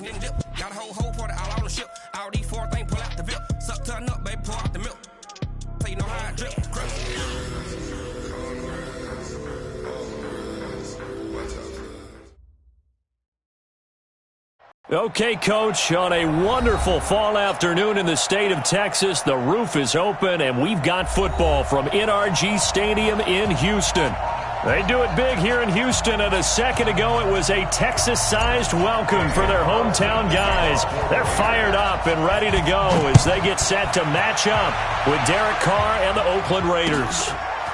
Got a whole party all on the ship. All these four things pull out the VIP. Suck, turn up, baby, pour out the milk. So you know how I drip. Okay, Coach, on a wonderful fall afternoon in the state of Texas, the roof is open, and we've got football from NRG Stadium in Houston. They do it big here in Houston, and a second ago it was a Texas-sized welcome for their hometown guys. They're fired up and ready to go as they get set to match up with Derek Carr and the Oakland Raiders.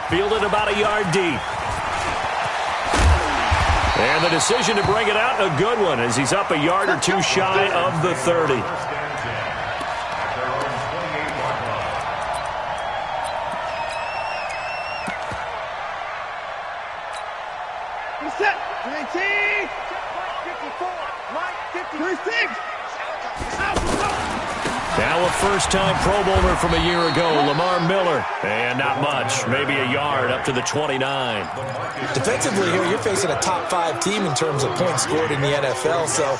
Fielded about a yard deep. And the decision to bring it out, a good one, as he's up a yard or two shy of the 30. Reset. 19. 54. Mike 56. Now a first-time Pro Bowler from a year ago, Lamar Miller. And not much, maybe a yard up to the 29. Defensively here, you're facing a top-5 team in terms of points scored in the NFL. So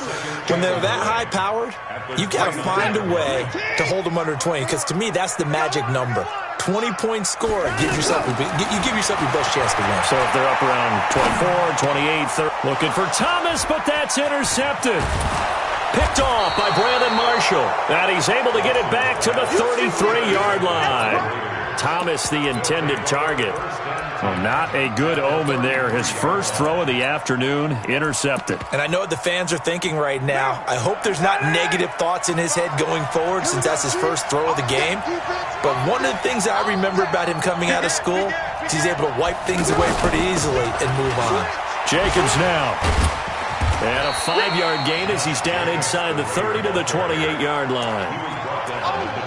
when they're that high-powered, you've got to find a way to hold them under 20, because to me, that's the magic number. 20-point score, you give yourself your best chance to win. So if they're up around 24, 28, 30. Looking for Thomas, but that's intercepted. Picked off by Brandon Marshall. And he's able to get it back to the 33-yard line. Thomas, the intended target. Well, not a good omen there. His first throw of the afternoon, intercepted. And I know what the fans are thinking right now. I hope there's not negative thoughts in his head going forward, since that's his first throw of the game. But one of the things I remember about him coming out of school is he's able to wipe things away pretty easily and move on. Jacobs now. And a 5-yard gain as he's down inside the 30 to the 28-yard line.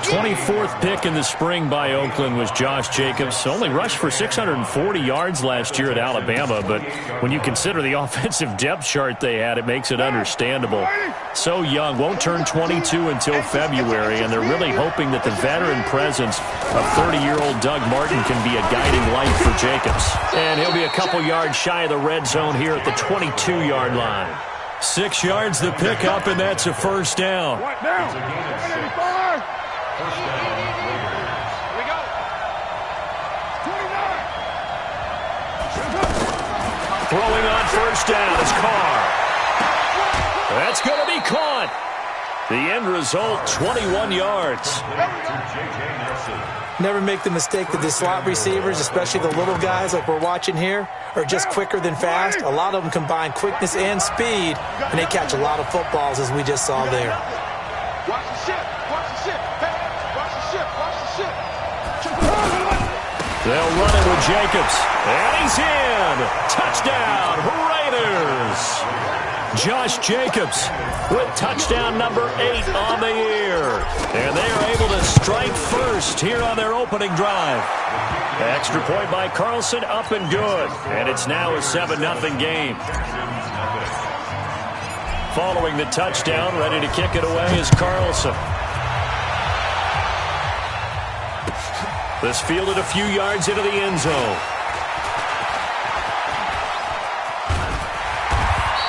24th pick in the spring by Oakland was Josh Jacobs. Only rushed for 640 yards last year at Alabama, but when you consider the offensive depth chart they had, it makes it understandable. So young, won't turn 22 until February, and they're really hoping that the veteran presence of 30-year-old Doug Martin can be a guiding light for Jacobs. And he'll be a couple yards shy of the red zone here at the 22-yard line. 6 yards the pickup, and that's a first down. What now? First down, Raiders. Here we go. 29. Throwing on first down is Carr. That's going to be caught. The end result, 21 yards. Never make the mistake that the slot receivers, especially the little guys like we're watching here, are just quicker than fast. A lot of them combine quickness and speed, and they catch a lot of footballs, as we just saw there. Watch the ship. Watch the ship. Hey, watch the ship. Watch the ship. They'll run it with Jacobs. And he's in. Touchdown, Raiders. Josh Jacobs with touchdown number 8 on the year. And they are able to strike first here on their opening drive. Extra point by Carlson, up and good. And it's now a 7-0 game. Following the touchdown, ready to kick it away is Carlson. This fielded a few yards into the end zone.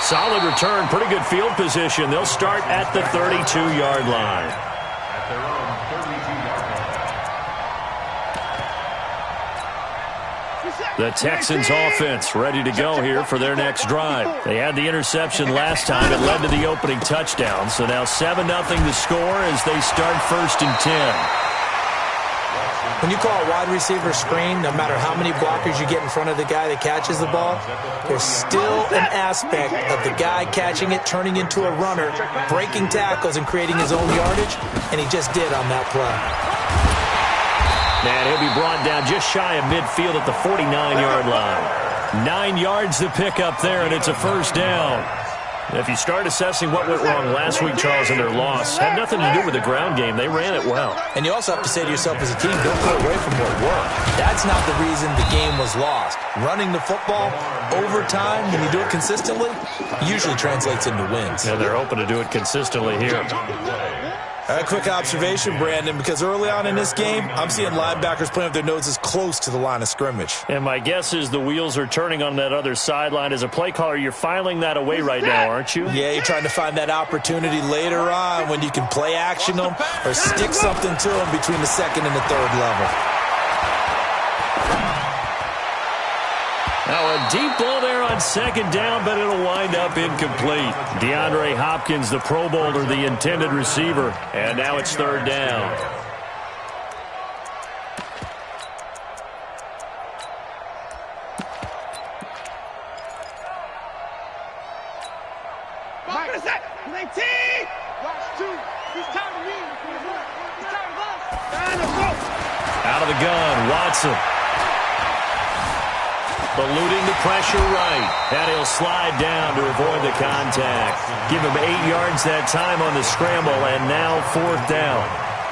Solid return, pretty good field position. They'll start at the 32-yard line. At their own 32-yard line. The Texans offense ready to go here for their next drive. They had the interception last time. It led to the opening touchdown. So now 7-0 the score as they start 1st and 10. When you call a wide receiver screen, no matter how many blockers you get in front of the guy that catches the ball, there's still an aspect of the guy catching it, turning into a runner, breaking tackles and creating his own yardage, and he just did on that play. And he'll be brought down just shy of midfield at the 49-yard line. 9 yards to pick up there, and it's a first down. If you start assessing what went wrong last week, Charles, in their loss, had nothing to do with the ground game. They ran it well. And you also have to say to yourself as a team, don't go away from what worked. That's not the reason the game was lost. Running the football over time, when you do it consistently, usually translates into wins. And they're hoping to do it consistently here. A quick observation, Brandon, because early on in this game, I'm seeing linebackers playing with their noses close to the line of scrimmage. And my guess is the wheels are turning on that other sideline. As a play caller, you're filing that away right now, aren't you? Yeah, you're trying to find that opportunity later on when you can play action them or stick something to them between the second and the third level. Now a deep ball there on second down, but it'll wind up incomplete. DeAndre Hopkins, the Pro Bowler, the intended receiver. And now it's third down. Out of the gun, Watson. Eluding the pressure right. And he'll slide down to avoid the contact. Give him 8 yards that time on the scramble, and now fourth down.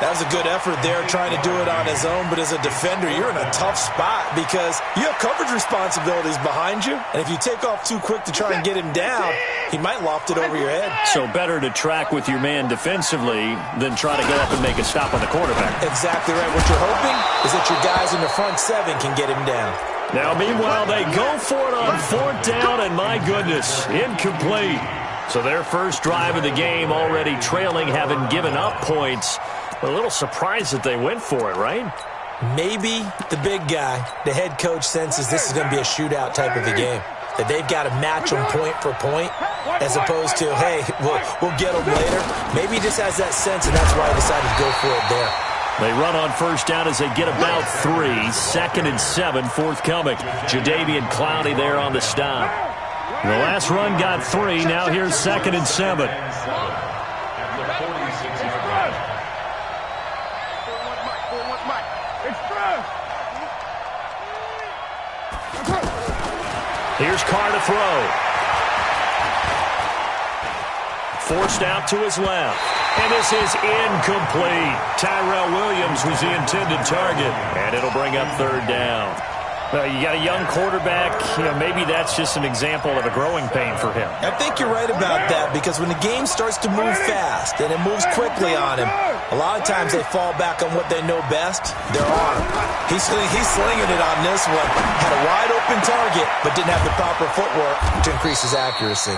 That was a good effort there, trying to do it on his own. But as a defender, you're in a tough spot because you have coverage responsibilities behind you. And if you take off too quick to try and get him down, he might loft it over your head. So better to track with your man defensively than try to go up and make a stop on the quarterback. Exactly right. What you're hoping is that your guys in the front seven can get him down. Now, meanwhile, they go for it on fourth down, and my goodness, incomplete. So their first drive of the game already trailing, having given up points. A little surprised that they went for it, right? Maybe the big guy, the head coach, senses this is going to be a shootout type of a game. That they've got to match them point for point as opposed to, hey, we'll get them later. Maybe he just has that sense, and that's why he decided to go for it there. They run on first down as they get about 3. 2nd and 7, forthcoming. Jadeveon Clowney there on the stop. The last run got 3. Now here's 2nd and 7. Here's Carr to throw. Forced out to his left. And this is incomplete. Tyrell Williams was the intended target. And it'll bring up third down. You got a young quarterback. Maybe that's just an example of a growing pain for him. I think you're right about that because when the game starts to move fast and it moves quickly on him, a lot of times they fall back on what they know best, their arm. He's slinging it on this one. Had a wide open target but didn't have the proper footwork to increase his accuracy.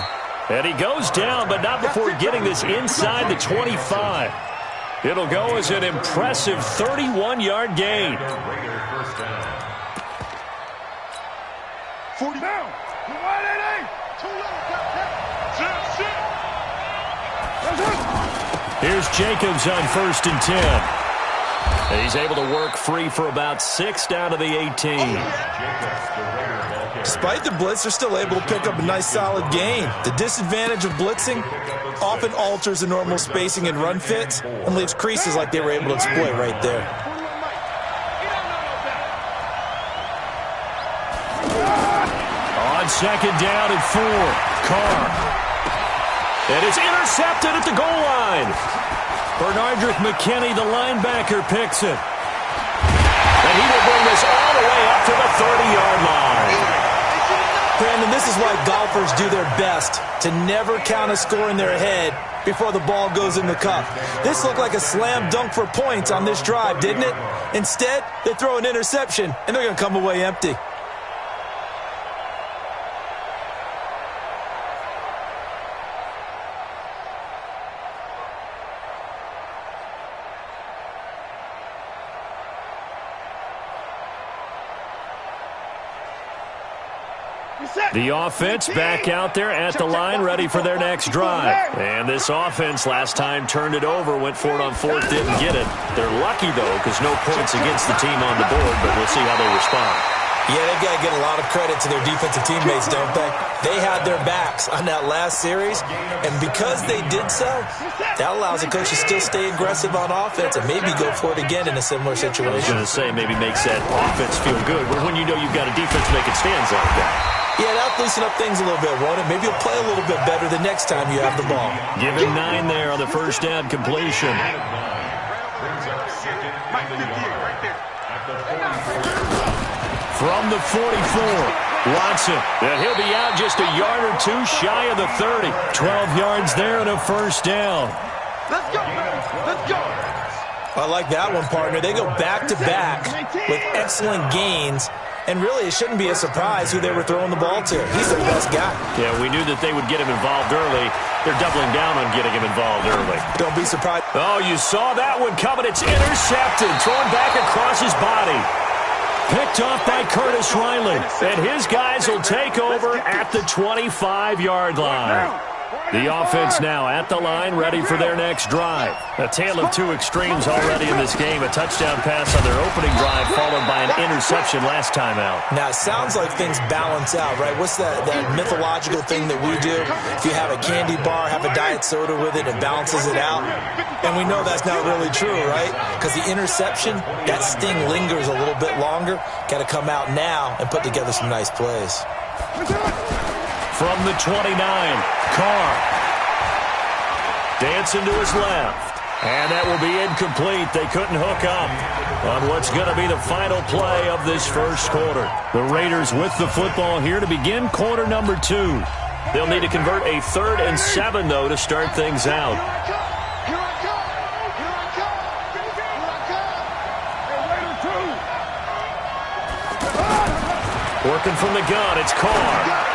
And he goes down, but not before getting this inside the 25. It'll go as an impressive 31-yard gain. 40 down. Here's Jacobs on 1st and 10. And he's able to work free for about 6 down to the 18. Despite the blitz, they're still able to pick up a nice solid gain. The disadvantage of blitzing often alters the normal spacing and run fits and leaves creases like they were able to exploit right there. On 2nd down and 4, Carr. And it's intercepted at the goal line. Bernardrick McKinney, the linebacker, picks it. And he will bring this all the way up to the 30-yard line. Brandon, this is why golfers do their best to never count a score in their head before the ball goes in the cup. This looked like a slam dunk for points on this drive, didn't it? Instead, they throw an interception, and they're going to come away empty. The offense back out there at the line, ready for their next drive. And this offense last time turned it over, went for it on 4th, didn't get it. They're lucky, though, because no points against the team on the board, but we'll see how they respond. Yeah, they've got to get a lot of credit to their defensive teammates, don't they? They had their backs on that last series, and because they did so, that allows the coach to still stay aggressive on offense and maybe go for it again in a similar situation. I was going to say, maybe makes that offense feel good, but when you know you've got a defense making stands like that. Yeah, that'll loosen up things a little bit, won't it? Maybe you'll play a little bit better the next time you have the ball. Give him 9 there on the first down completion. From the 44, Watson. And he'll be out just a yard or 2 shy of the 30. 12 yards there and a first down. Let's go, man. Let's go. I like that one, partner. They go back-to-back with excellent gains, and really it shouldn't be a surprise who they were throwing the ball to. He's their best guy. Yeah, we knew that they would get him involved early. They're doubling down on getting him involved early. Don't be surprised. Oh, you saw that one coming. It's intercepted, thrown back across his body. Picked off by Curtis Riley, and his guys will take over at the 25-yard line. The offense now at the line, ready for their next drive. A tale of two extremes already in this game. A touchdown pass on their opening drive, followed by an interception last time out. Now, it sounds like things balance out, right? What's that mythological thing that we do? If you have a candy bar, have a diet soda with it, it balances it out. And we know that's not really true, right? Because the interception, that sting lingers a little bit longer. Got to come out now and put together some nice plays. From the 29, Carr. Dancing to his left. And that will be incomplete. They couldn't hook up on what's going to be the final play of this first quarter. The Raiders with the football here to begin quarter number 2. They'll need to convert a 3rd and 7, though, to start things out. Here I come. Here I come. Here I come. Hey, Raider 2. Working from the gun, it's Carr.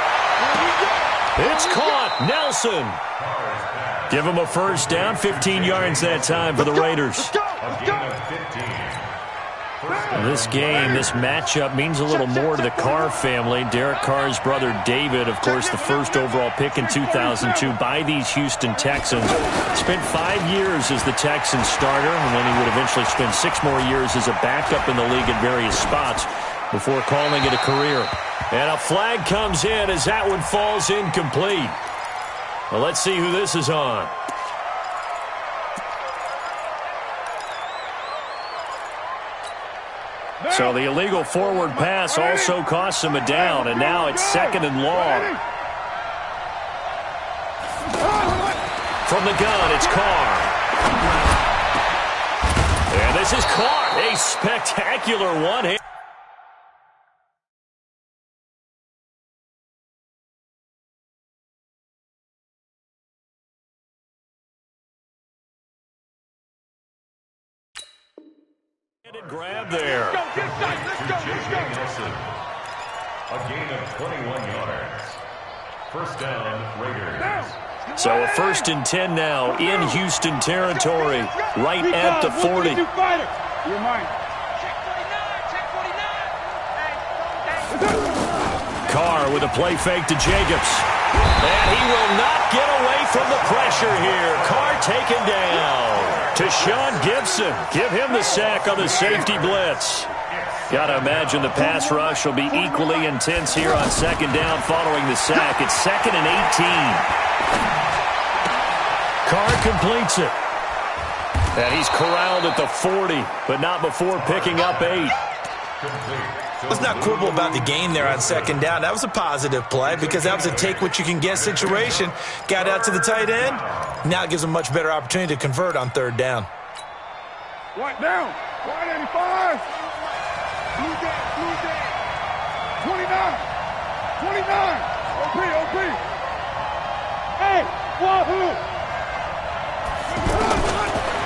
It's caught. Nelson. Give him a first down. 15 yards that time for the Raiders. This game, this matchup means a little more to the Carr family. Derek Carr's brother David, of course, the first overall pick in 2002 by these Houston Texans. Spent 5 years as the Texans starter, and then he would eventually spend 6 more years as a backup in the league at various spots before calling it a career. And a flag comes in as that one falls incomplete. Well, let's see who this is on. So the illegal forward pass also costs him a down, and now it's 2nd and long. From the gun, it's Carr. And this is Carr. A spectacular one-hit. Grab there. Let's go. A gain of 21 yards. First down, Raiders. So a 1st and 10 now in Houston territory, right at the 40. You're mine. Carr with a play fake to Jacobs. And he will not get away from the pressure here. Carr taken down. To Sean Gibson. Give him the sack on the safety blitz. Got to imagine the pass rush will be equally intense here on 2nd down following the sack. It's 2nd and 18. Carr completes it. And he's corralled at the 40, but not before picking up 8. Let's not quibble about the gain there on 2nd down. That was a positive play because that was a take-what-you-can-get situation. Got out to the tight end. Now it gives them a much better opportunity to convert on 3rd down. Right down. 185. Blue dead. 29. OP. Hey, wahoo.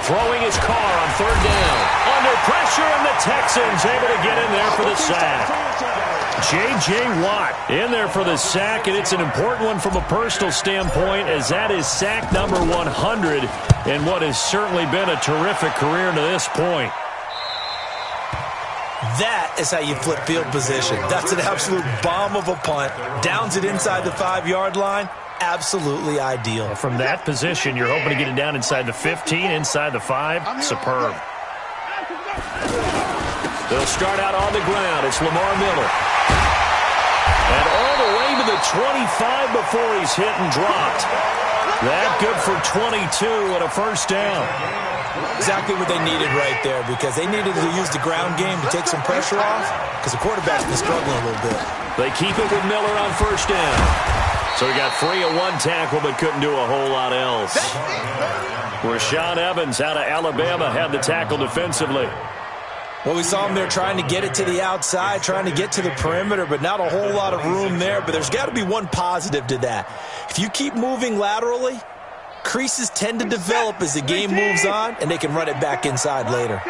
Throwing his Carr on 3rd down. Under pressure, and the Texans able to get in there for the sack. J.J. Watt in there for the sack, and it's an important one from a personal standpoint, as that is sack number 100 in what has certainly been a terrific career to this point. That is how you flip field position. That's an absolute bomb of a punt. Downs it inside the 5-yard line. Absolutely ideal. Well, from that position, you're hoping to get it down inside the 15, inside the 5. Superb. They'll start out on the ground. It's Lamar Miller. And all the way to the 25 before he's hit and dropped. That good for 22 and a first down. Exactly what they needed right there, because they needed to use the ground game to take some pressure off, because the quarterback's been struggling a little bit. They keep it with Miller on first down. So he got free of 1 tackle but couldn't do a whole lot else. Rashaan Evans out of Alabama had the tackle defensively. Well, we saw him there trying to get it to the outside, trying to get to the perimeter, but not a whole lot of room there. But there's got to be one positive to that. If you keep moving laterally, creases tend to develop as the game moves on, and they can run it back inside later.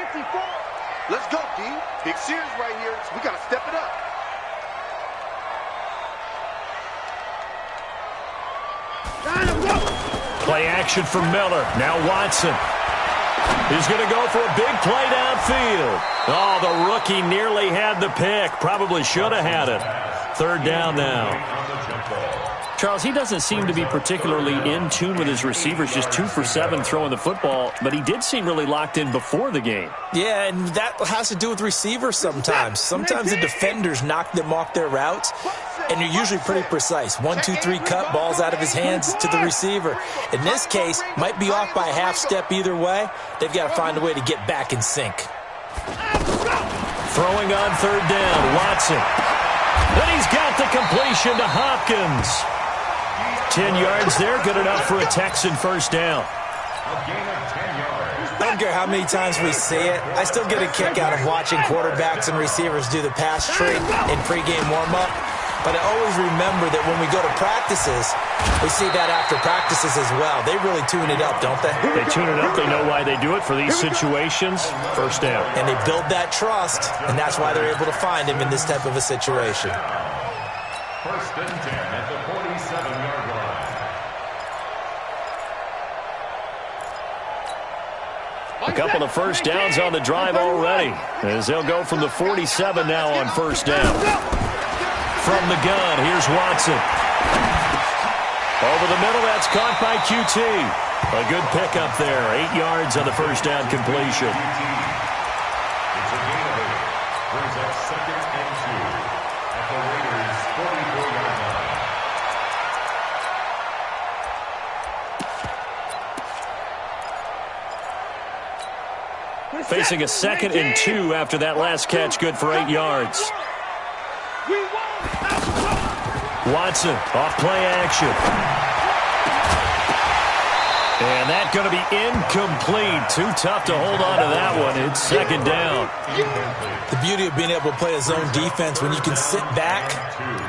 Let's go, D. Big series right here. So we got to step it up. Play action for Miller. Now Watson. He's going to go for a big play downfield. Oh, the rookie nearly had the pick. Probably should have had it. Third down now. Charles, he doesn't seem to be particularly in tune with his receivers, just 2 for 7 throwing the football, but he did seem really locked in before the game. Yeah, and that has to do with receivers sometimes. Sometimes the defenders knock them off their routes, and they're usually pretty precise. 1, 2, 3 cut, balls out of his hands to the receiver. In this case, might be off by a half step either way. They've got to find a way to get back in sync. Throwing on third down, Watson. Then he's got the completion to Hopkins. 10 yards there, good enough for a Texan first down. I don't care how many times we see it. I still get a kick out of watching quarterbacks and receivers do the pass tree in pregame warm-up. But I always remember that when we go to practices, we see that after practices as well. They really tune it up, don't they? They tune it up. They know why they do it for these situations. First down. And they build that trust, and that's why they're able to find him in this type of a situation. First and 10 at the 47-yard line. A couple of first downs on the drive already, as they'll go from the 47 now on first down. From the gun, here's Watson. Over the middle, that's caught by QT. A good pickup there, 8 yards on the first down completion. It's a gain of 8. Brings up second and 2 at the Raiders' 44-yard line. Facing a second and 2 after that last catch, good for 8 yards. Watson, off play action. And that's going to be incomplete. Too tough to hold on to that one. It's second down. The beauty of being able to play a zone defense when you can sit back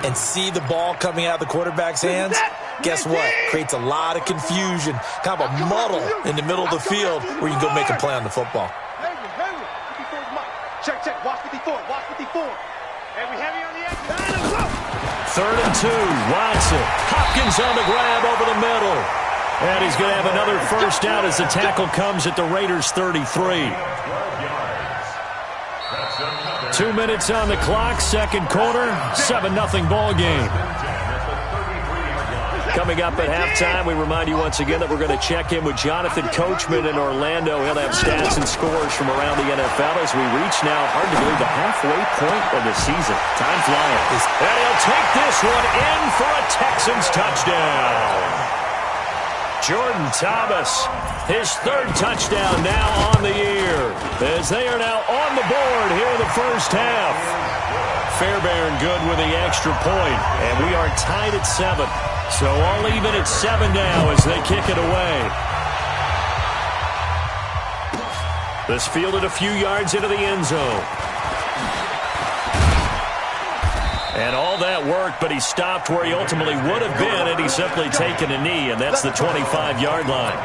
and see the ball coming out of the quarterback's hands, guess what? Creates a lot of confusion, kind of a muddle in the middle of the field where you can go make a play on the football. Check, watch 54, watch 54. Heavy on the edge. Third and 2, Watson. Hopkins on the grab over the middle. And he's going to have another first down as the tackle comes at the Raiders' 33. 2 minutes on the clock, second quarter, 7-0 ball game. Coming up at halftime, we remind you once again that we're going to check in with Jonathan Coachman in Orlando. He'll have stats and scores from around the NFL as we reach now, hard to believe, the halfway point of the season. Time flying. And he'll take this one in for a Texans touchdown. Jordan Thomas, his third touchdown now on the year, as they are now on the board here in the first half. Fairbairn good with the extra point, and we are tied at 7. So all even at 7 now as they kick it away. This fielded a few yards into the end zone. And all that worked, but he stopped where he ultimately would have been had he simply taken a knee, and that's the 25-yard line.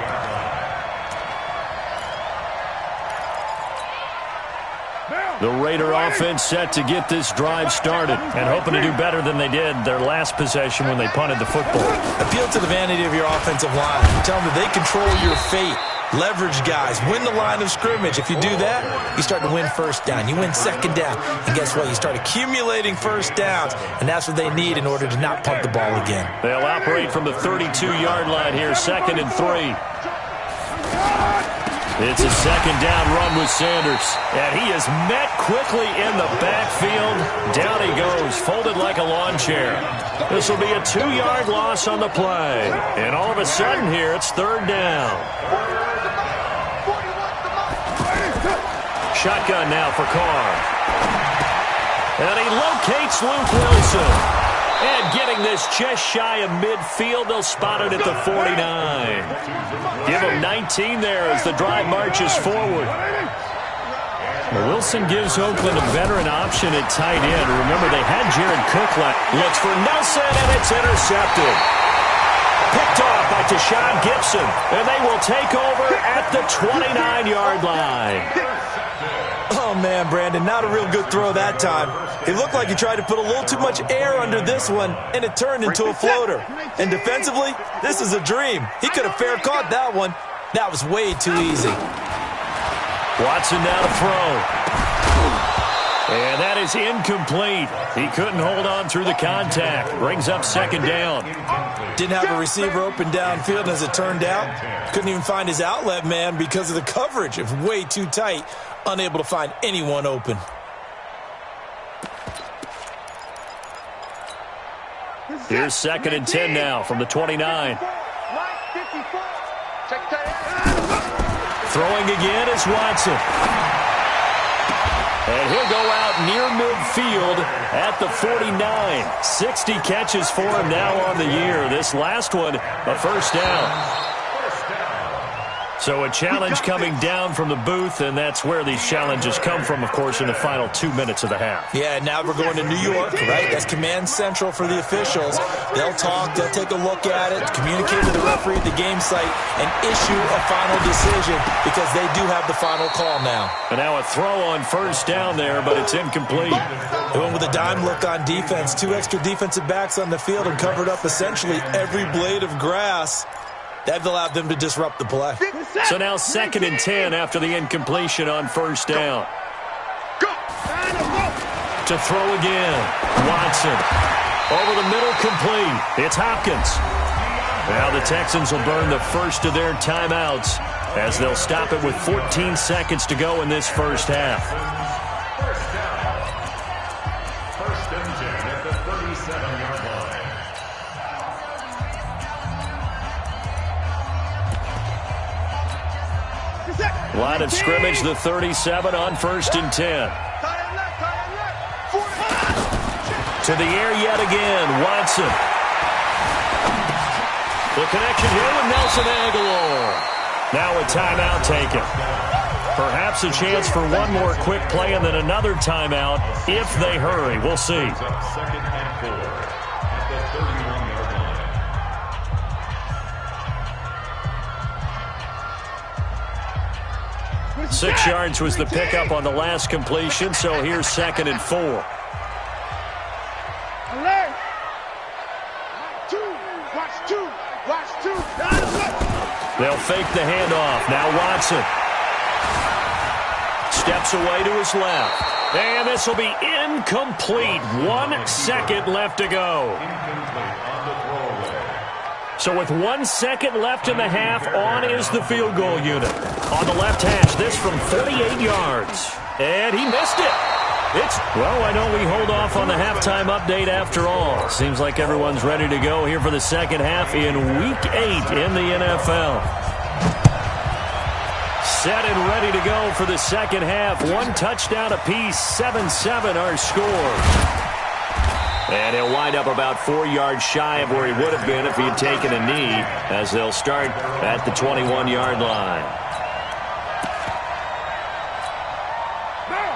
The Raider offense set to get this drive started and hoping to do better than they did their last possession when they punted the football. Appeal to the vanity of your offensive line. Tell them that they control your fate. Leverage guys. Win the line of scrimmage. If you do that, you start to win first down. You win second down. And guess what? You start accumulating first downs, and that's what they need in order to not punt the ball again. They'll operate from the 32-yard line here, second and 3. It's a second down run with Sanders. And he is met quickly in the backfield. Down he goes, folded like a lawn chair. This will be a 2-yard loss on the play. And all of a sudden here, it's third down. Shotgun now for Carr. And he locates Luke Wilson. And getting this just shy of midfield, they'll spot it at the 49. Give him 19 there as the drive marches forward. Well, Wilson gives Oakland a veteran option at tight end. Remember, they had Jared Cook left. Looks for Nelson, and it's intercepted. Picked off by Tashawn Gibson, and they will take over at the 29-yard line. Oh, man, Brandon, not a real good throw that time. It looked like he tried to put a little too much air under this one, and it turned into a floater. And defensively, this is a dream. He could have fair caught that one. That was way too easy. Watson now to throw. And that is incomplete. He couldn't hold on through the contact. Brings up second down. Didn't have a receiver open downfield, and as it turned out, couldn't even find his outlet man because of the coverage. It was way too tight. Unable to find anyone open. Here's 2nd and 10 now from the 29. Throwing again is Watson. And he'll go out near midfield at the 49. 60 catches for him now on the year. This last one, a first down. So a challenge coming down from the booth, and that's where these challenges come from, of course, in the final 2 minutes of the half. Yeah, now we're going to New York, right? That's command central for the officials. They'll talk, they'll take a look at it, communicate with the referee at the game site, and issue a final decision because they do have the final call now. And now a throw on first down there, but it's incomplete. They went with a dime look on defense. 2 extra defensive backs on the field and covered up essentially every blade of grass. That allowed them to disrupt the play. So now 2nd and 10 after the incompletion on first down. To throw again. Watson. Over the middle, complete. It's Hopkins. Now the Texans will burn the first of their timeouts as they'll stop it with 14 seconds to go in this first half. First and 10 at the 37-yard line. Line of scrimmage, the 37 on 1st and 10. To the air yet again, Watson. The connection here with Nelson Aguilar. Now a timeout taken. Perhaps a chance for one more quick play and then another timeout if they hurry. We'll see. 2nd and 4 at the 31-yard line. 6 yards was the pickup on the last completion, so here's 2nd and 4. Alert! Watch two. They'll fake the handoff. Now Watson. Steps away to his left. And this will be incomplete. 1 second left to go. So with 1 second left in the half, on is the field goal unit. On the left hash, this from 48 yards. And he missed it. Well, I know we hold off on the halftime update after all. Seems like everyone's ready to go here for the second half in Week 8 in the NFL. Set and ready to go for the second half. 1 touchdown apiece, 7-7 our score. And he'll wind up about 4 yards shy of where he would have been if he had taken a knee, as they'll start at the 21-yard line.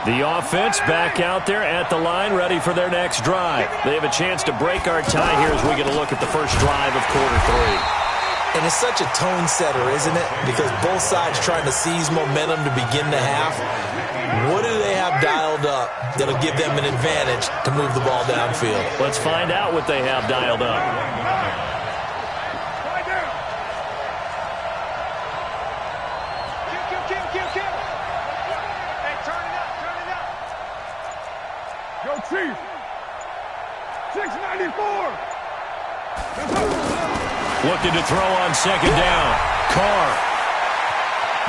The offense back out there at the line, ready for their next drive. They have a chance to break our tie here as we get a look at the first drive of quarter 3. And it's such a tone setter, isn't it? Because both sides trying to seize momentum to begin the half. What do they have dialed up that'll give them an advantage to move the ball downfield? Let's find out what they have dialed up. Kill. Hey, turn it up. Yo, Chief. 694. Looking to throw on second down. Carr.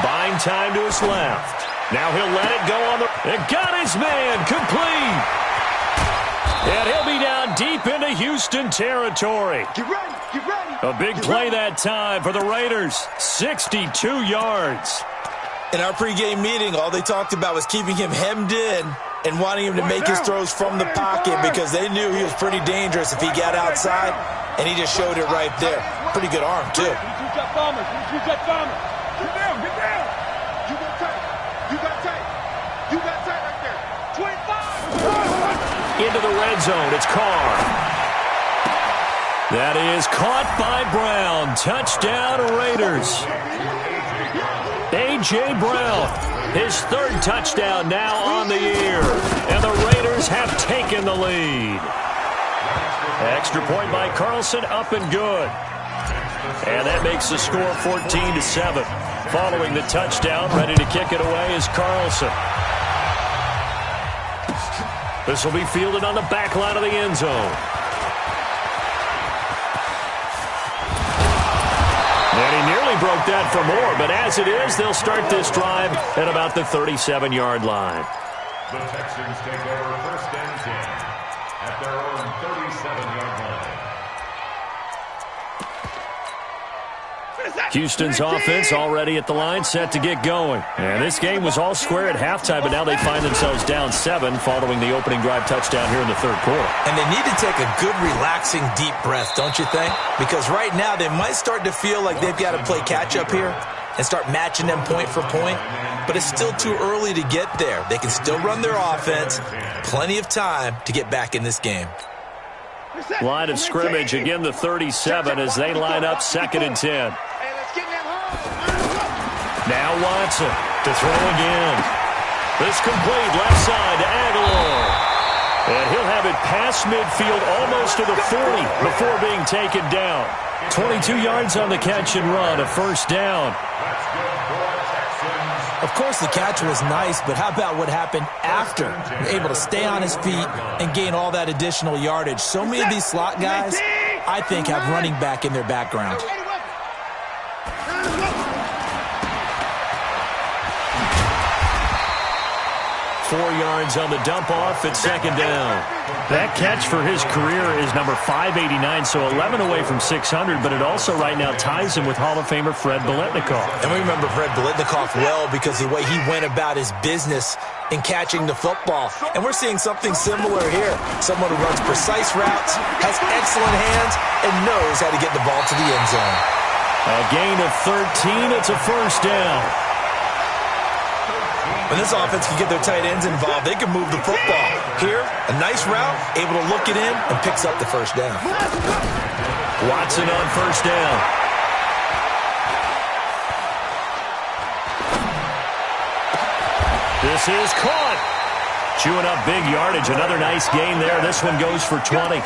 Buying time to his left. Now he'll let it go on the... It got his man. Complete. And he'll be down deep into Houston territory. Get ready. A big play that time for the Raiders. 62 yards. In our pregame meeting, all they talked about was keeping him hemmed in and wanting him to make his throws from the pocket because they knew he was pretty dangerous if he got outside, and he just showed it right there. Pretty good arm, too. Get down. You got tight right there. 25. Into the red zone. It's Carr. That is caught by Brown. Touchdown, Raiders. A.J. Brown, his third touchdown now on the year. And the Raiders have taken the lead. Extra point by Carlson, up and good. And that makes the score 14-7. Following the touchdown, ready to kick it away is Carlson. This will be fielded on the back line of the end zone. And he nearly broke that for more, but as it is, they'll start this drive at about the 37-yard line. The Texans take over 1st and 10 at their own 37-yard line. Houston's offense already at the line, set to get going. And this game was all square at halftime, but now they find themselves down 7 following the opening drive touchdown here in the third quarter. And they need to take a good, relaxing, deep breath, don't you think? Because right now they might start to feel like they've got to play catch-up here and start matching them point for point. But it's still too early to get there. They can still run their offense. Plenty of time to get back in this game. Line of scrimmage, again the 37 as they line up 2nd and 10. Now Watson to throw again. This complete left side to Aguilar. And he'll have it past midfield almost to the 40 before being taken down. 22 yards on the catch and run, a first down. Of course, the catch was nice, but how about what happened after? Able to stay on his feet and gain all that additional yardage. So many of these slot guys, I think, have running back in their background. 4 yards on the dump off at 2nd down. That catch for his career is number 589, so 11 away from 600, but it also right now ties him with Hall of Famer Fred Biletnikoff. And we remember Fred Biletnikoff well because of the way he went about his business in catching the football. And we're seeing something similar here. Someone who runs precise routes, has excellent hands, and knows how to get the ball to the end zone. A gain of 13, it's a first down. When this offense can get their tight ends involved, they can move the football. Here, a nice route, able to look it in, and picks up the first down. Watson on first down. This is caught. Chewing up big yardage. Another nice gain there. This one goes for 20.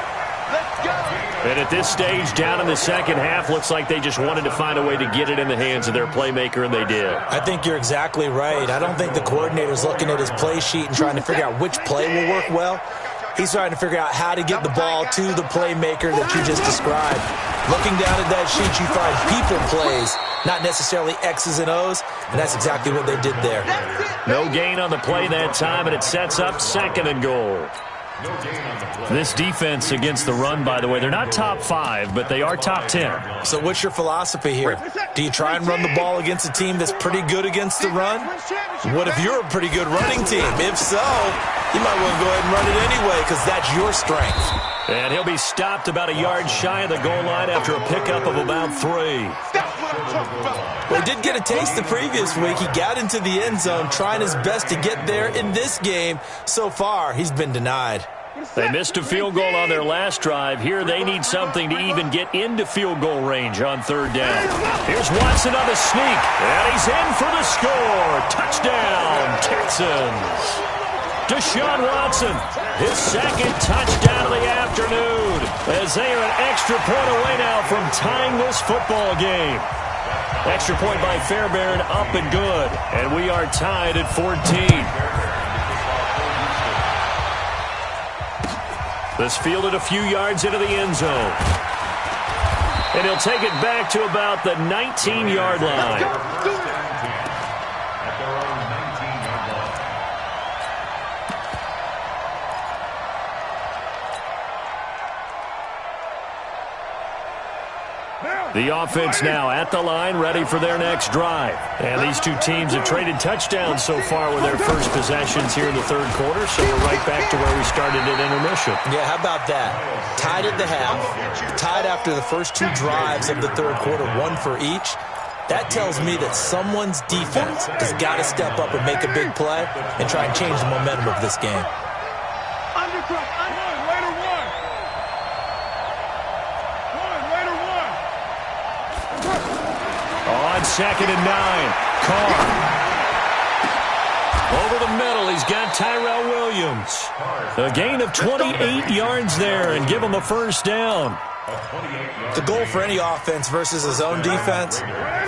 And at this stage, down in the second half, looks like they just wanted to find a way to get it in the hands of their playmaker, and they did. I think you're exactly right. I don't think the coordinator's looking at his play sheet and trying to figure out which play will work well. He's trying to figure out how to get the ball to the playmaker that you just described. Looking down at that sheet, you find people plays, not necessarily X's and O's, and that's exactly what they did there. No gain on the play that time, and it sets up 2nd and goal. This defense against the run, by the way, they're not top 5, but they are top 10. So what's your philosophy here? Do you try and run the ball against a team that's pretty good against the run? What if you're a pretty good running team? If so, you might want to go ahead and run it anyway because that's your strength. And he'll be stopped about a yard shy of the goal line after a pickup of about 3. Well, he did get a taste the previous week. He got into the end zone trying his best to get there in this game. So far, he's been denied. They missed a field goal on their last drive. Here they need something to even get into field goal range on 3rd down. Here's Watson on the sneak, and he's in for the score. Touchdown, Texans. Deshaun Watson, his 2nd touchdown of the afternoon, as they are an extra point away now from tying this football game. Extra point by Fairbairn, up and good, and we are tied at 14. This fielded a few yards into the end zone. And he'll take it back to about the 19-yard line. The offense now at the line, ready for their next drive. And these two teams have traded touchdowns so far with their first possessions here in the third quarter, so we're right back to where we started at intermission. Yeah, how about that? Tied at the half, tied after the first 2 drives of the third quarter, 1 for each. That tells me that someone's defense has got to step up and make a big play and try and change the momentum of this game. 2nd and 9. Carr. Over the middle, he's got Tyrell Williams. A gain of 28 yards there and give him a first down. The goal for any offense versus his own defense,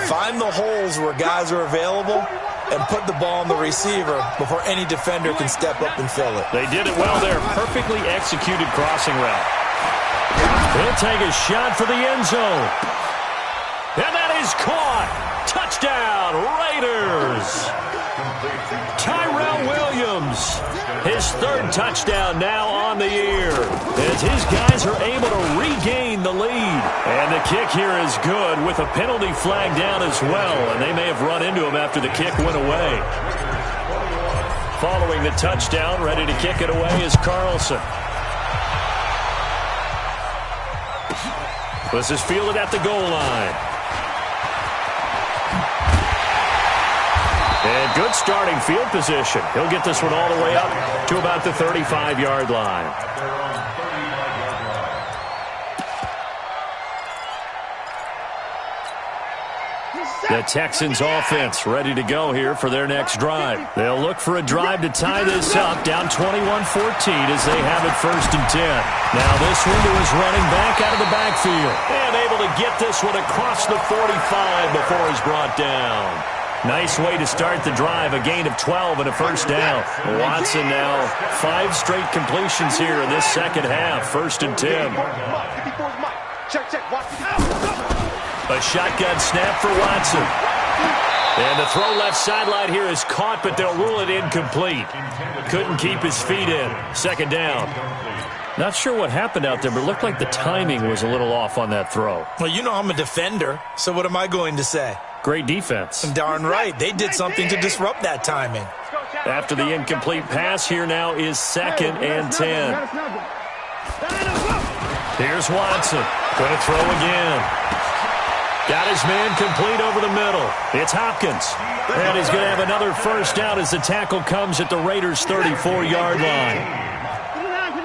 find the holes where guys are available and put the ball on the receiver before any defender can step up and fill it. They did it well there. Perfectly executed crossing route. He'll take a shot for the end zone. And that is caught. Touchdown, Raiders. Tyrell Williams, his 3rd touchdown now on the year, as his guys are able to regain the lead. And the kick here is good with a penalty flag down as well, and they may have run into him after the kick went away. Following the touchdown, ready to kick it away is Carlson. This is fielded at the goal line. And good starting field position. He'll get this one all the way up to about the 35-yard line. The Texans offense ready to go here for their next drive. They'll look for a drive to tie this up, down 21-14 as they have it 1st and 10. Now this one to his running back out of the backfield. And able to get this one across the 45 before he's brought down. Nice way to start the drive, a gain of 12 and a first down. Watson now 5 straight completions here in this second half, 1st and 10. A shotgun snap for Watson. And the throw left sideline here is caught, but they'll rule it incomplete. Couldn't keep his feet in. 2nd down. Not sure what happened out there, but it looked like the timing was a little off on that throw. Well, you know I'm a defender, so what am I going to say? Great defense. Darn right. They did something to disrupt that timing. After the incomplete pass, here now is 2nd and 10. Here's Watson. Going to throw again. Got his man complete over the middle. It's Hopkins. And he's going to have another first down as the tackle comes at the Raiders' 34-yard line.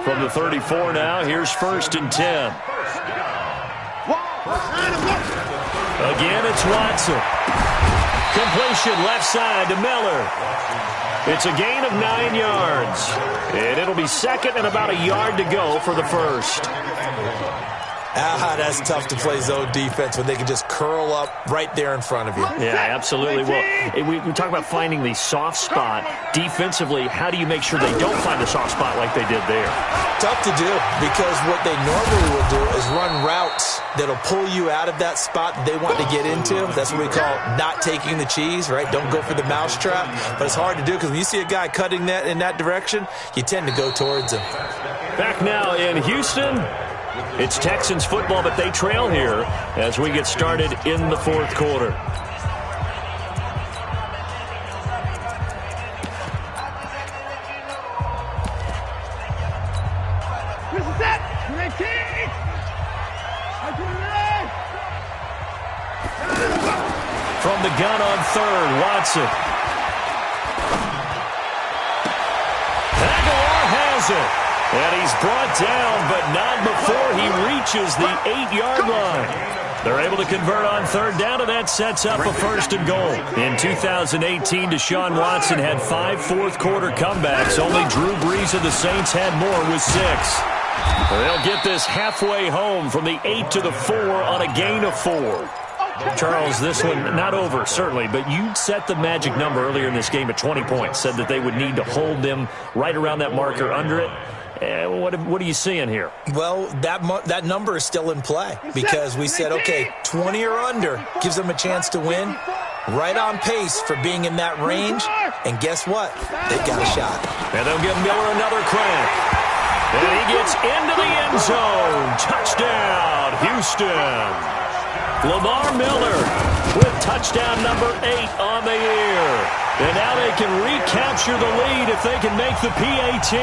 From the 34 now, here's 1st and 10. Again, it's Watson. Completion left side to Miller. It's a gain of 9 yards. And it'll be 2nd and about a yard to go for the 1st. That's tough to play zone defense when they can just curl up right there in front of you. Yeah, absolutely. Well, we talk about finding the soft spot. Defensively, how do you make sure they don't find the soft spot like they did there? Tough to do, because what they normally will do is run routes that'll pull you out of that spot that they want to get into. That's what we call not taking the cheese, right? Don't go for the mousetrap. But it's hard to do because when you see a guy cutting that in that direction, you tend to go towards him. Back now in Houston. It's Texans football, but they trail here as we get started in the 4th quarter. From the gun on 3rd, Watson. Aguilar has it. And he's brought down, but not before he reaches the 8-yard line. They're able to convert on 3rd down, and that sets up a 1st and goal. In 2018, Deshaun Watson had 5 fourth-quarter comebacks. Only Drew Brees of the Saints had more with 6. They'll get this halfway home from the 8 to the 4 on a gain of 4. Charles, this one not over, certainly, but you set the magic number earlier in this game at 20 points, said that they would need to hold them right around that marker under it. What are you seeing here? Well, that number is still in play because we said, okay, 20 or under gives them a chance to win. Right on pace for being in that range. And guess what? They've got a shot. And they'll give Miller another crack. And he gets into the end zone. Touchdown, Houston. Lamar Miller with touchdown number 8 on the year. And now they can recapture the lead if they can make the PAT.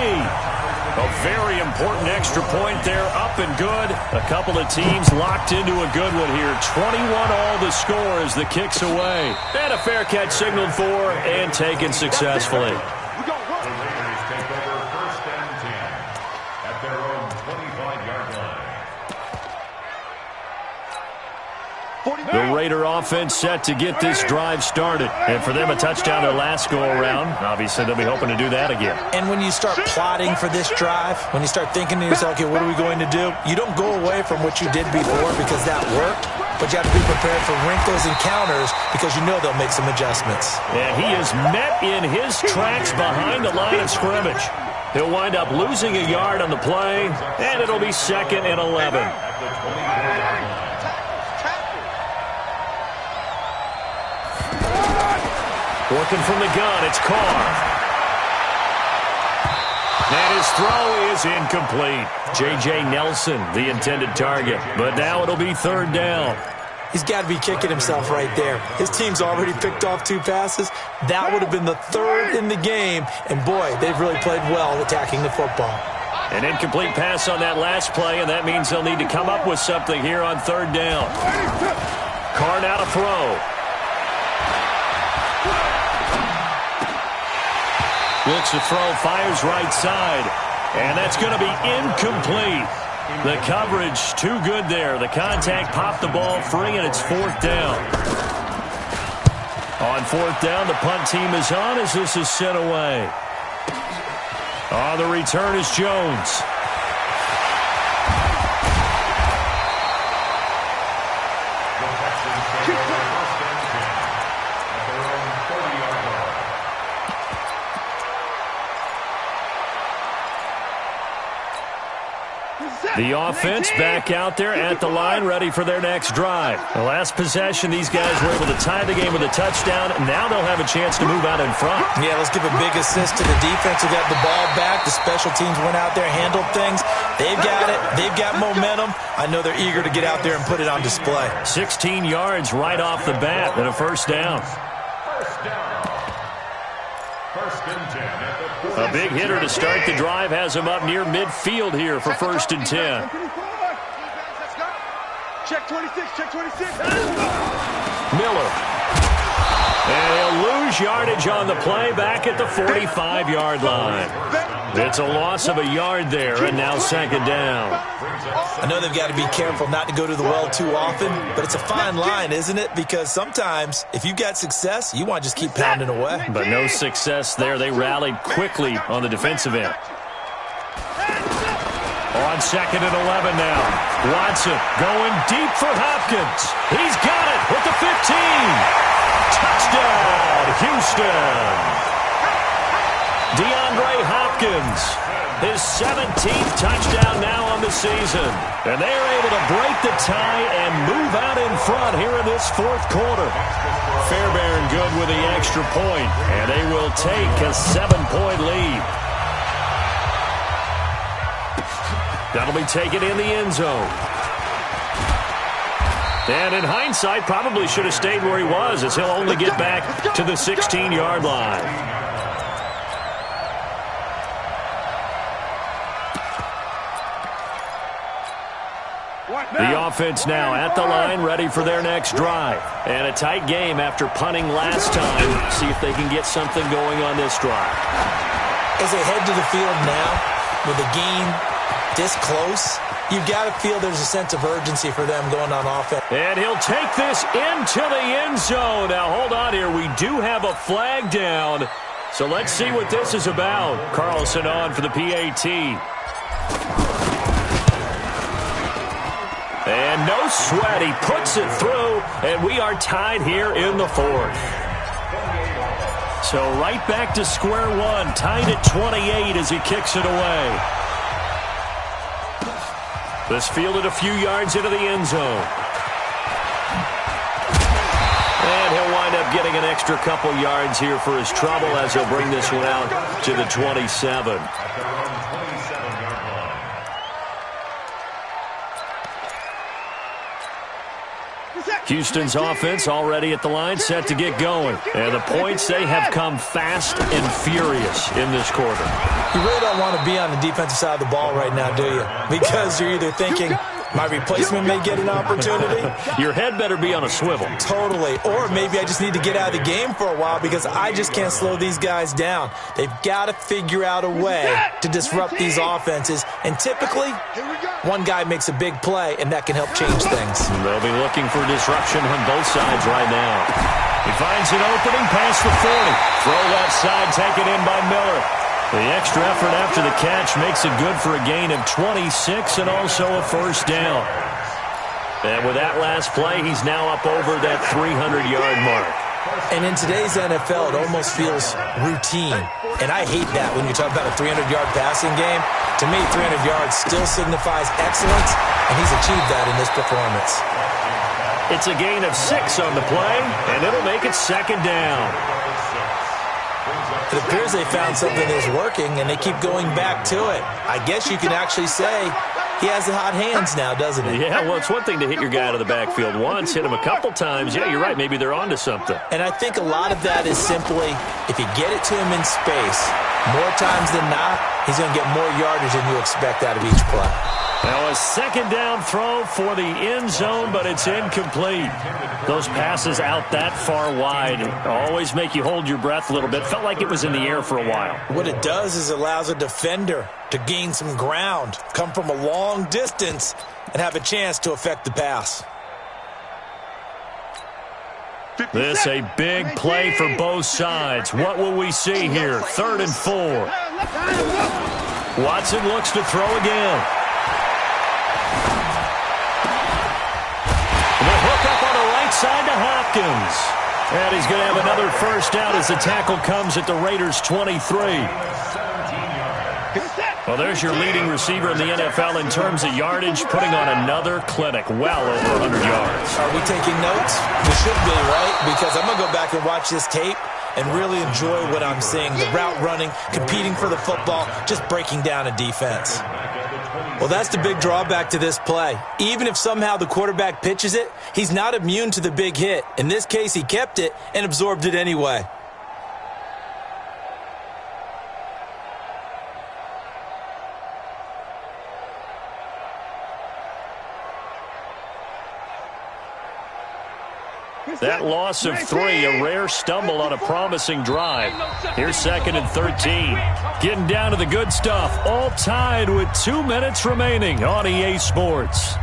A very important extra point there, up and good. A couple of teams locked into a good one here. 21-all the score as the kick's away. And a fair catch signaled for and taken successfully. The Raider offense set to get this drive started. And for them, a touchdown their last go-around. Obviously, they'll be hoping to do that again. And when you start plotting for this drive, when you start thinking to yourself, okay, what are we going to do? You don't go away from what you did before because that worked, but you have to be prepared for wrinkles and counters because you know they'll make some adjustments. And he is met in his tracks behind the line of scrimmage. He'll wind up losing a yard on the play, and it'll be 2nd and 11. Working from the gun, it's Carr. And his throw is incomplete. J.J. Nelson, the intended target. But now it'll be 3rd down. He's got to be kicking himself right there. His team's already picked off 2 passes. That would have been the 3rd in the game. And, boy, they've really played well attacking the football. An incomplete pass on that last play, and that means they'll need to come up with something here on 3rd down. Carr now to throw. Looks to throw, fires right side. And that's going to be incomplete. The coverage too good there. The contact popped the ball free, and it's 4th down. On 4th down, the punt team is on as this is sent away. On the return is Jones. The offense back out there at the line, ready for their next drive. The last possession, these guys were able to tie the game with a touchdown. Now they'll have a chance to move out in front. Yeah, let's give a big assist to the defense who got the ball back. The special teams went out there, handled things. They've got it. They've got momentum. I know they're eager to get out there and put it on display. 16 yards right off the bat and a 1st down. A big hitter to start the drive has him up near midfield here for 1st and 10. Check 26, check 26. Miller. And he'll lose yardage on the play back at the 45-yard line. It's a loss of a yard there, and now 2nd down. I know they've got to be careful not to go to the well too often, but it's a fine line, isn't it? Because sometimes, if you've got success, you want to just keep pounding away. But no success there. They rallied quickly on the defensive end. On 2nd and 11 now. Watson going deep for Hopkins. He's got it with the 15. Touchdown, Houston. DeAndre Hopkins, his 17th touchdown now on the season. And they are able to break the tie and move out in front here in this 4th quarter. Fairbairn good with the extra point, and they will take a 7-point lead. That'll be taken in the end zone. And in hindsight, probably should have stayed where he was, as he'll only get back to the 16-yard line. The offense now at the line, ready for their next drive. And a tight game after punting last time. See if they can get something going on this drive. As they head to the field now, with the game this close, you've got to feel there's a sense of urgency for them going on offense. And he'll take this into the end zone. Now, hold on here. We do have a flag down. So let's see what this is about. Carlson on for the PAT. And no sweat, he puts it through, and we are tied here in the 4th. So right back to square one, tied at 28 as he kicks it away. This fielded a few yards into the end zone. And he'll wind up getting an extra couple yards here for his trouble as he'll bring this one out to the 27. Houston's offense already at the line, set to get going. And the points, they have come fast and furious in this quarter. You really don't want to be on the defensive side of the ball right now, do you? Because you're either thinking, My replacement may get an opportunity. Your head better be on a swivel. Totally. Or maybe I just need to get out of the game for a while because I just can't slow these guys down. They've got to figure out a way to disrupt these offenses. And typically, one guy makes a big play, and that can help change things. They'll be looking for disruption on both sides right now. He finds an opening past the 40. Throw left side taken in by Miller. The extra effort after the catch makes it good for a gain of 26 and also a first down. And with that last play, he's now up over that 300-yard mark. And in today's NFL, it almost feels routine. And I hate that when you talk about a 300-yard passing game. To me, 300 yards still signifies excellence, and he's achieved that in this performance. It's a gain of 6 on the play, and it'll make it second down. It appears they found something that's working, and they keep going back to it. I guess you can actually say he has the hot hands now, doesn't he? Yeah, well, it's one thing to hit your guy out of the backfield once, hit him a couple times. Yeah, you're right. Maybe they're onto something. And I think a lot of that is simply if you get it to him in space, more times than not, he's going to get more yardage than you expect out of each play. Now a second down throw for the end zone, but it's incomplete. Those passes out that far wide always make you hold your breath a little bit. Felt like it was in the air for a while. What it does is it allows a defender to gain some ground, come from a long distance, and have a chance to affect the pass. This a big play for both sides. What will we see here? 3rd and 4. Watson looks to throw again. Side to Hopkins. And he's going to have another first down as the tackle comes at the Raiders' 23. Well, there's your leading receiver in the NFL in terms of yardage, putting on another clinic, well over 100 yards. Are we taking notes? We should be, right? Because I'm going to go back and watch this tape and really enjoy what I'm seeing. The route running, competing for the football, just breaking down a defense. Well, that's the big drawback to this play. Even if somehow the quarterback pitches it, he's not immune to the big hit. In this case, he kept it and absorbed it anyway. That loss of 3, a rare stumble on a promising drive. Here's 2nd and 13. Getting down to the good stuff. All tied with 2 minutes remaining on EA Sports.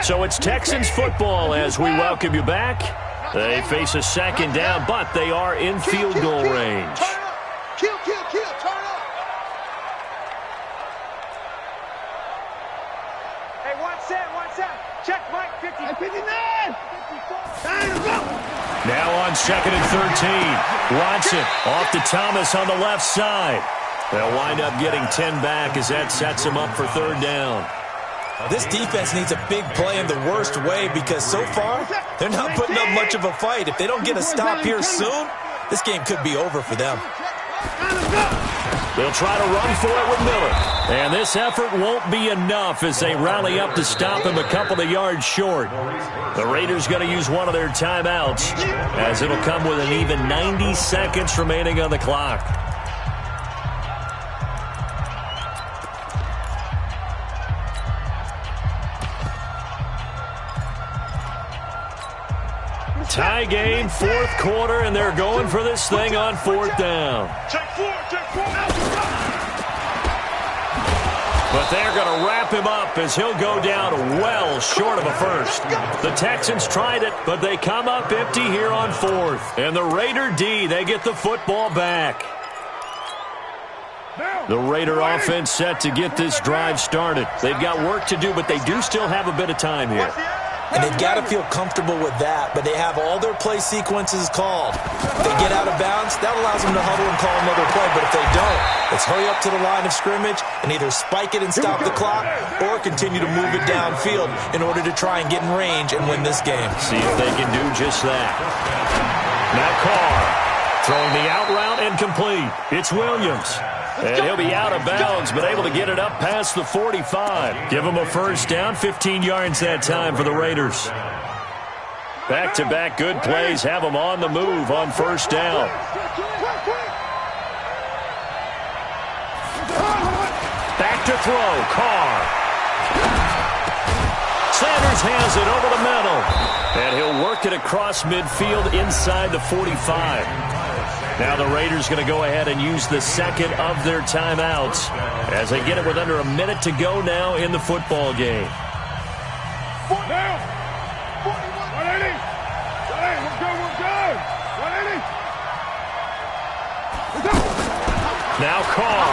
So it's Texans football as we welcome you back. They face a second down, but they are in field goal range. Kill, turn up. Hey, one set. Check Mike, 50. 59. Now on 2nd and 13. Watson off to Thomas on the left side. They'll wind up getting 10 back as that sets them up for 3rd down. This defense needs a big play in the worst way because so far, they're not putting up much of a fight. If they don't get a stop here soon, this game could be over for them. They'll try to run for it with Miller. And this effort won't be enough as they rally up to stop him a couple of yards short. The Raiders going to use one of their timeouts as it'll come with an even 90 seconds remaining on the clock. Tie game, 4th quarter, and they're going for this thing on 4th down. But they're going to wrap him up as he'll go down well short of a first. The Texans tried it, but they come up empty here on 4th. And the Raider D, they get the football back. The Raider offense set to get this drive started. They've got work to do, but they do still have a bit of time here. And they've got to feel comfortable with that, but they have all their play sequences called. If they get out of bounds, that allows them to huddle and call another play, but if they don't, let's hurry up to the line of scrimmage and either spike it and stop the clock or continue to move it downfield in order to try and get in range and win this game. See if they can do just that. Now Carr throwing the out route and complete. It's Williams. And he'll be out of bounds, but able to get it up past the 45. Give him a first down, 15 yards that time for the Raiders. Back-to-back good plays have them on the move on 1st down. to throw. Carr. Sanders has it over the middle. And he'll work it across midfield inside the 45. Now the Raiders going to go ahead and use the second of their timeouts as they get it with under a minute to go now in the football game. Now, 180. 180. We're good. 180. Now Carr.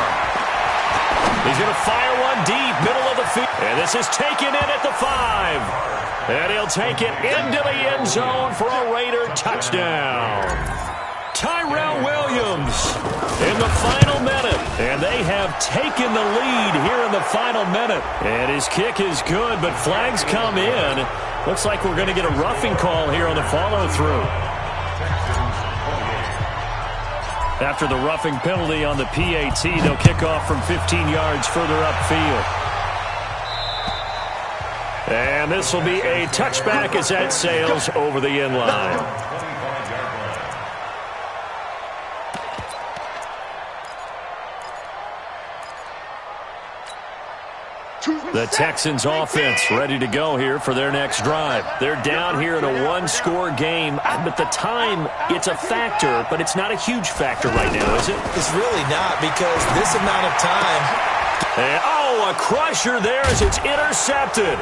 He's going to fire one deep, middle of the field. And this is taken in at the 5. And he'll take it into the end zone for a Raider touchdown. Tyrell Williams in the final minute. And they have taken the lead here in the final minute. And his kick is good, but flags come in. Looks like we're going to get a roughing call here on the follow-through. After the roughing penalty on the PAT, they'll kick off from 15 yards further upfield. And this will be a touchback as that sails over the end line. The Texans offense ready to go here for their next drive. They're down here in a one-score game, but the time, it's a factor, but it's not a huge factor right now, is it? It's really not, because this amount of time. And, oh, a crusher there as it's intercepted.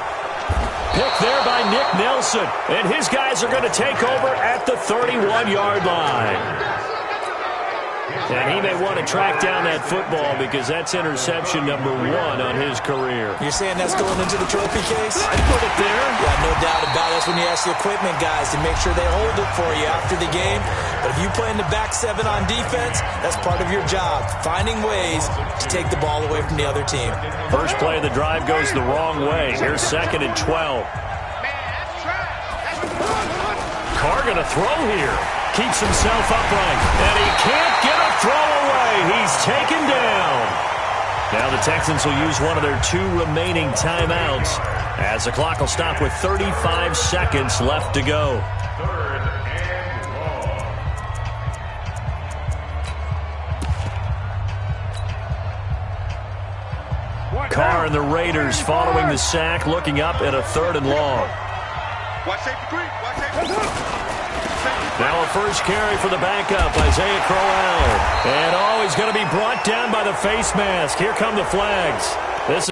Picked there by Nick Nelson, and his guys are going to take over at the 31-yard line. And he may want to track down that football because that's interception number 1 on his career. You're saying that's going into the trophy case? I'd put it there. Yeah, no doubt about it. That's when you ask the equipment guys to make sure they hold it for you after the game. But if you play in the back 7 on defense, that's part of your job, finding ways to take the ball away from the other team. First play of the drive goes the wrong way. Here's 2nd and 12. Carr going to throw here. Keeps himself upright, and he can't get a throw away. He's taken down. Now the Texans will use one of their 2 remaining timeouts as the clock will stop with 35 seconds left to go. 3rd and long. Carr and the Raiders following the sack, looking up at a 3rd and long. Watch safety 3. Watch safety 3. Now a first carry for the backup, Isaiah Crowell. And, oh, he's going to be brought down by the face mask. Here come the flags. This